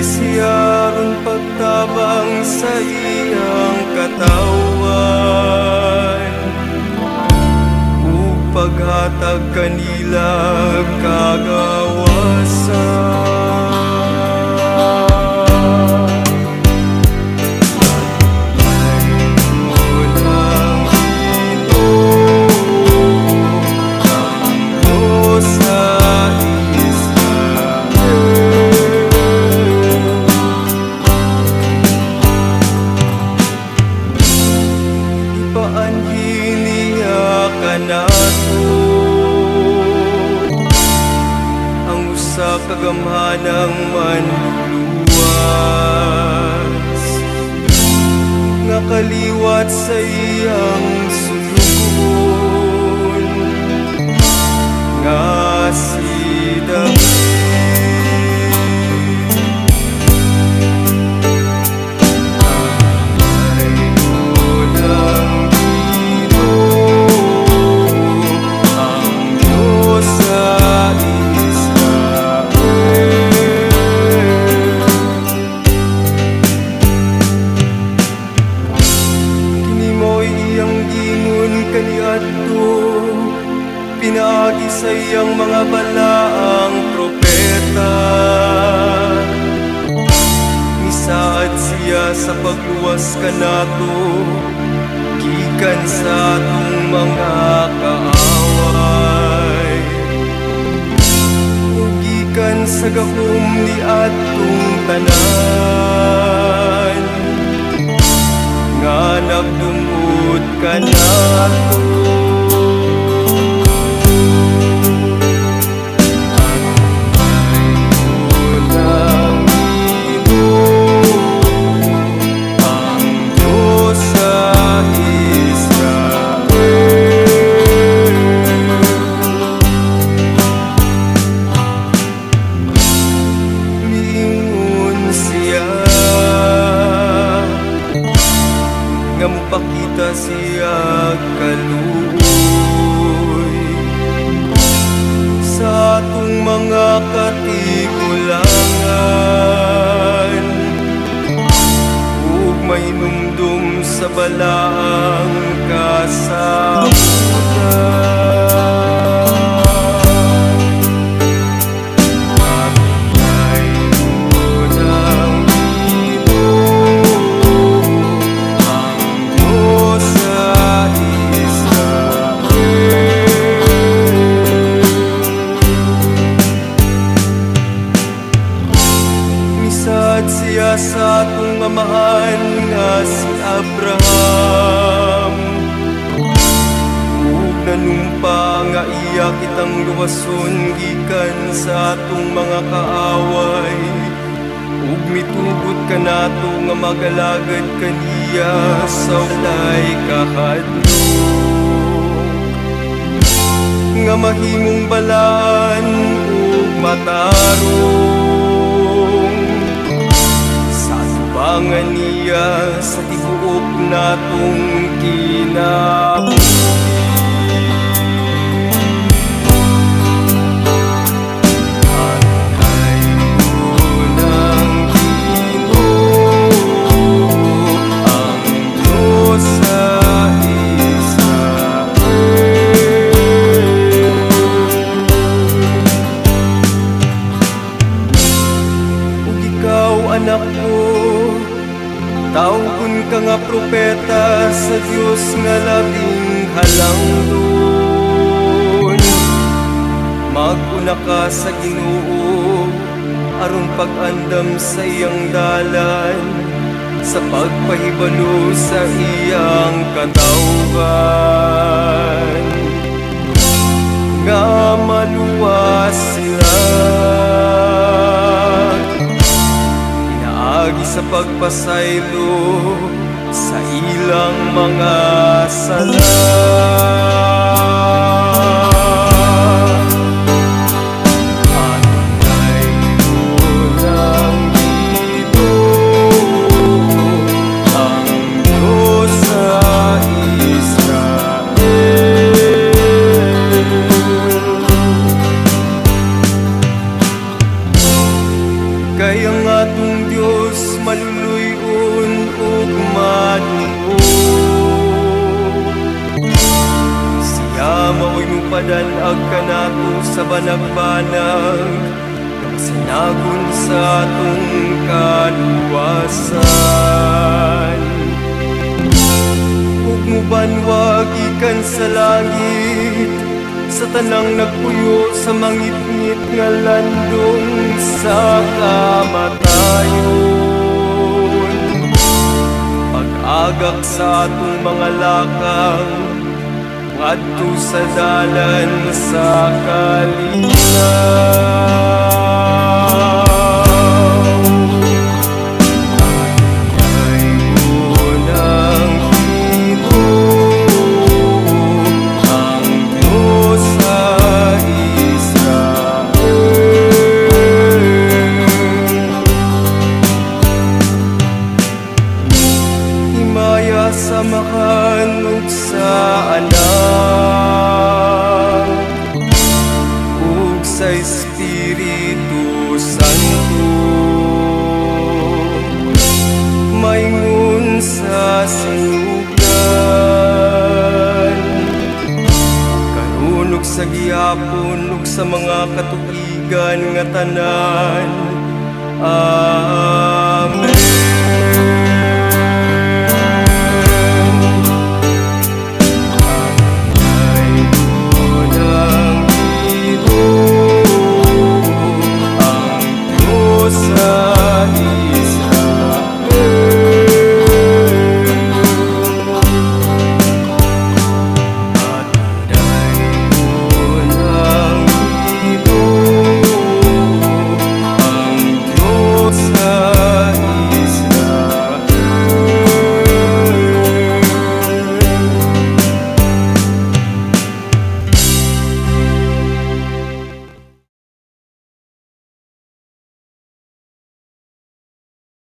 Siyaron pagtabang sa iyang katawan, upaghatag kanila kagawasan. Kagamhanang manluluwas, nga kaliwat sa iyang sulugon, nga si David. Pinagi sa iyang mga balaang propeta, misaad siya sa pagluwas kanato, gikan sa atong mga kaaway, gikan sa gahom ni atong tanan, nga nagdungod kanato. Nga mupakita siya kaluoy sa atong mga katigulangan, ug mainumdum sa balaang kasabutan. Siya sa atong amahan nga si Abraham, ug nanumpa nga iya kitang luwason gikan sa atong mga kaaway, ug mitugot kanato nga magalagad kaniya sa walay kahadlok, nga mahimong balaan ug matarong, bangan niya sa tibuok natong kinabuhi. Antay mo ng Ginoo, ang Diyos sa Israel. Ug ikaw, anak ko, tawgon ka nga propeta sa Diyos nga labing halangdon. Maguna ka sa Ginoo aron pag-andam sa iyang dalan, sa pagpahibalo sa iyang katawhan, nga maluwas sila sa pagpasaylo sa ilang mga sala. Antay mo ng Ginoo, ang Diyos sa Israel. kay ang atong Dios maluluy-on ug manuo. Siya mao'y mupadan-ag kanato sa banag-banag, sinagun sa atong kaluwasan. Ug mubanwag ikan sa langit, sa tanang nagpuyo sa mangitngit nga landong sa kamatayon. Pag-agak sa atong mga lakang, ngadto sa dalan sa kalinaw. Samahan ug sa Anak ug sa Espiritu Santo, maingon sa sinugan, karon ug sa gihapon ug sa mga katuigan nga tanan.